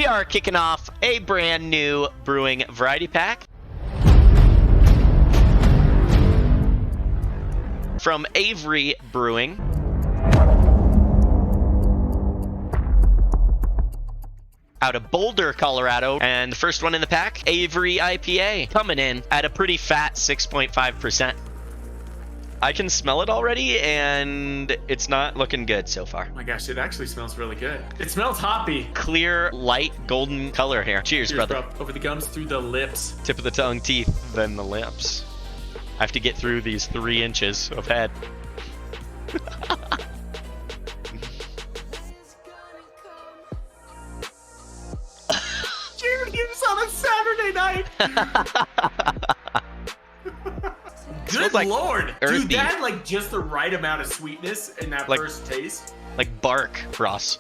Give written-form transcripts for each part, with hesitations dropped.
We are kicking off a brand new brewing variety pack from Avery Brewing. Out of Boulder, Colorado. And the first one in the pack, Avery IPA, coming in at a pretty fat 6.5%. I can smell it already, and it's not looking good so far. Oh my gosh, it actually smells really good. It smells hoppy. Clear, light, golden color here. Cheers, brother. Bro. Over the gums, through the lips. Tip of the tongue, teeth, then the lips. I have to get through these 3 inches of head. Cheers on a Saturday night. Good like lord. earthy. Dude, that had like just the right amount of sweetness in that first taste. Like bark, Ross.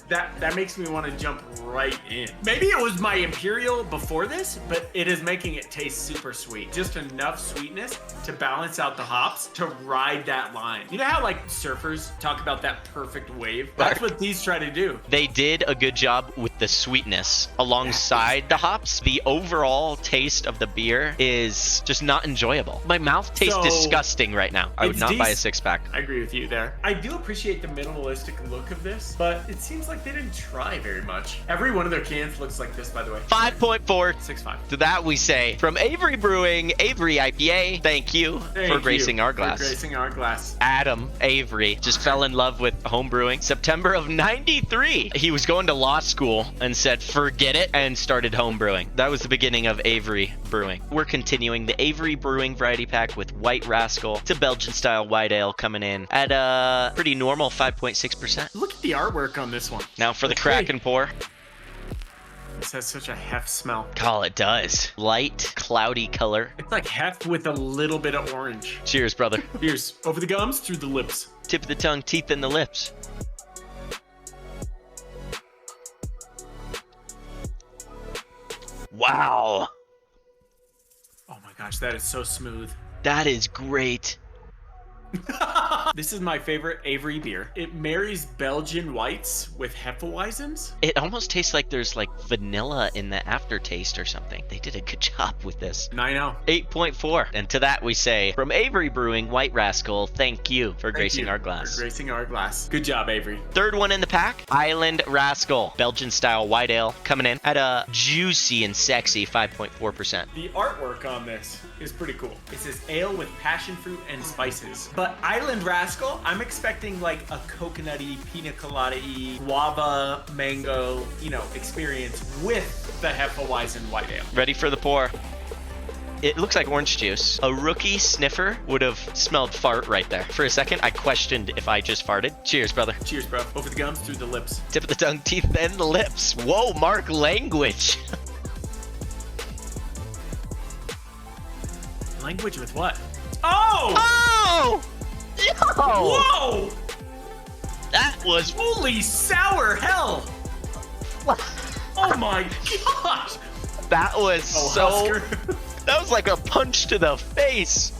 That makes me want to jump right in. Maybe it was my Imperial before this, but it is making it taste super sweet. Just enough sweetness to balance out the hops to ride that line. You know how like surfers talk about that perfect wave? That's what these try to do. They did a good job with the sweetness alongside the hops. The overall taste of the beer is just not enjoyable. My mouth tastes disgusting right now. I would not buy a 6-pack. I agree with you there. I do appreciate the minimalistic look of this, but it seems like they didn't try very much. Every one of their cans looks like this, by the way. 5.4. 6.5. To that we say, from Avery Brewing, Avery IPA, thank you for gracing our glass. For gracing our glass. Adam Avery just fell in love with home brewing. September of '93. He was going to law school and said, forget it, and started home brewing. That was the beginning of Avery Brewing. We're continuing the Avery Brewing variety pack with White Rascal. It's a Belgian style white ale coming in at a pretty normal 5.6%. Look at the artwork on this one. Now for the crack and pour. This has such a heft smell. Oh, it does. Light, cloudy color. It's like heft with a little bit of orange. Cheers, brother. Cheers. Over the gums, through the lips. Tip of the tongue, teeth, and the lips. Wow. Oh my gosh, that is so smooth. That is great. This is my favorite Avery beer. It marries Belgian whites with Hefeweizens. It almost tastes like there's like vanilla in the aftertaste or something. They did a good job with this. 9-0. 8.4. And to that we say, from Avery Brewing, White Rascal, thank you for gracing our glass. For gracing our glass. Good job, Avery. Third one in the pack, Island Rascal, Belgian style white ale, coming in at a juicy and sexy 5.4%. The artwork on this is pretty cool. It says ale with passion fruit and spices. But Island Rascal, I'm expecting like a coconutty, pina colada-y, guava, mango, experience with the Hefeweizen white ale. Ready for the pour. It looks like orange juice. A rookie sniffer would have smelled fart right there. For a second, I questioned if I just farted. Cheers, brother. Cheers, bro. Over the gums, through the lips. Tip of the tongue, teeth, then the lips. Whoa, Mark language. Language with what? Oh! Oh! Yo! Whoa! That was... Holy sour hell! Oh my gosh! That was Husker. That was like a punch to the face.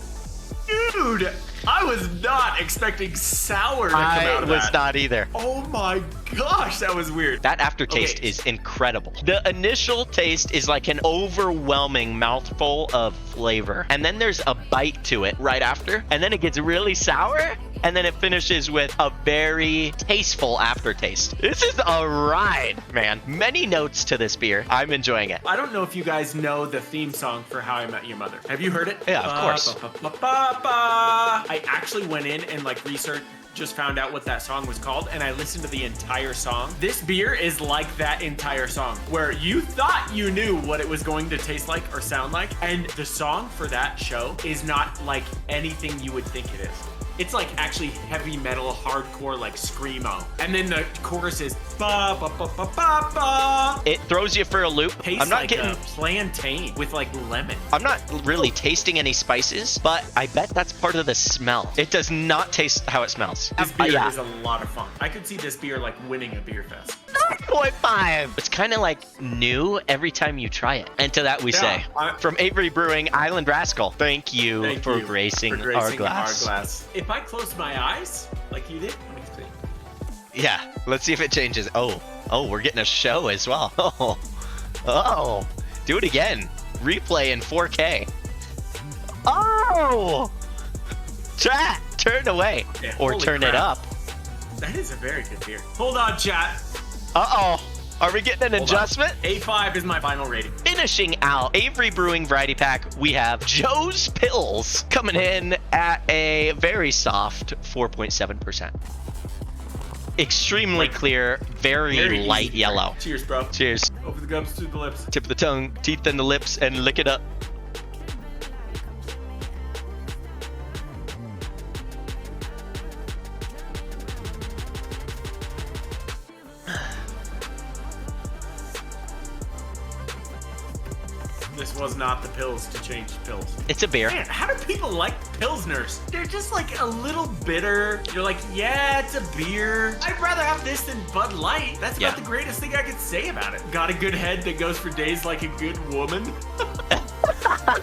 Dude, I was not expecting sour to come out of that. I was not either. Oh my gosh, that was weird. That aftertaste is incredible. The initial taste is like an overwhelming mouthful of flavor. And then there's a bite to it right after. And then it gets really sour. And then it finishes with a very tasteful aftertaste. This is a ride, man. Many notes to this beer. I'm enjoying it. I don't know if you guys know the theme song for How I Met Your Mother. Have you heard it? Yeah, of course. I actually went in and researched, just found out what that song was called, and I listened to the entire song. This beer is like that entire song, where you thought you knew what it was going to taste like or sound like, and the song for that show is not like anything you would think it is. It's like actually heavy metal, hardcore, like screamo. And then the chorus is ba ba ba ba ba ba. It throws you for a loop. Tastes I'm not like getting a plantain with like lemon. I'm not really tasting any spices, but I bet that's part of the smell. It does not taste how it smells. This beer is a lot of fun. I could see this beer like winning a beer fest. 9.5. It's kind of like new every time you try it. And to that we say, from Avery Brewing, Island Rascal, thank you for gracing our glass. If I close my eyes like you did, let me see. Yeah, let's see if it changes. Oh, Oh, we're getting a show as well. Oh, do it again. Replay in 4K. Oh, chat, turn away Yeah, or holy turn it crap. up. That is a very good beer. Hold on, chat. Uh-oh, are we getting an Hold adjustment? on. A5 is my final rating. Finishing out Avery Brewing Variety Pack, we have Joe's Pills coming in at a very soft 4.7%. Extremely clear, very light easy. yellow. Cheers, bro. Cheers. Open the gums to the lips. Tip of the tongue, teeth and the lips, and lick it up. This was not the pills to change pills. It's a beer. Man, how do people like Pilsners? They're just like a little bitter. You're like, yeah, it's a beer. I'd rather have this than Bud Light. That's about the greatest thing I could say about it. Got a good head that goes for days like a good woman.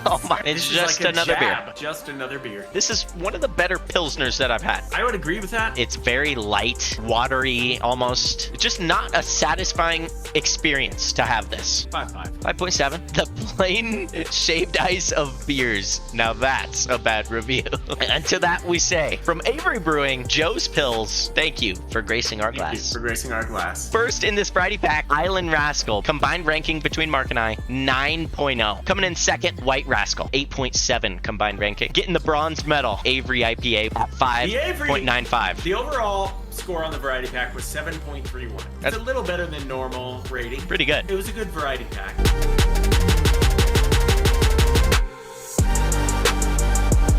Oh my, it's just like another beer. Just another beer. This is one of the better Pilsners that I've had. I would agree with that. It's very light, watery, almost. Just not a satisfying experience to have this. 5.5. 5.7. The plain shaved ice of beers. Now that's a bad review. And to that we say, from Avery Brewing, Joe's Pills, thank you for gracing our Thank you glass. for gracing our glass. First in this Friday pack, Island Rascal. Combined ranking between Mark and I, 9.0. Coming in second, White Rascal, 8.7 combined ranking. Getting the bronze medal, Avery IPA at 5.95. The overall score on the variety pack was 7.31. It's That's a little better than normal rating. pretty good. It was a good variety pack.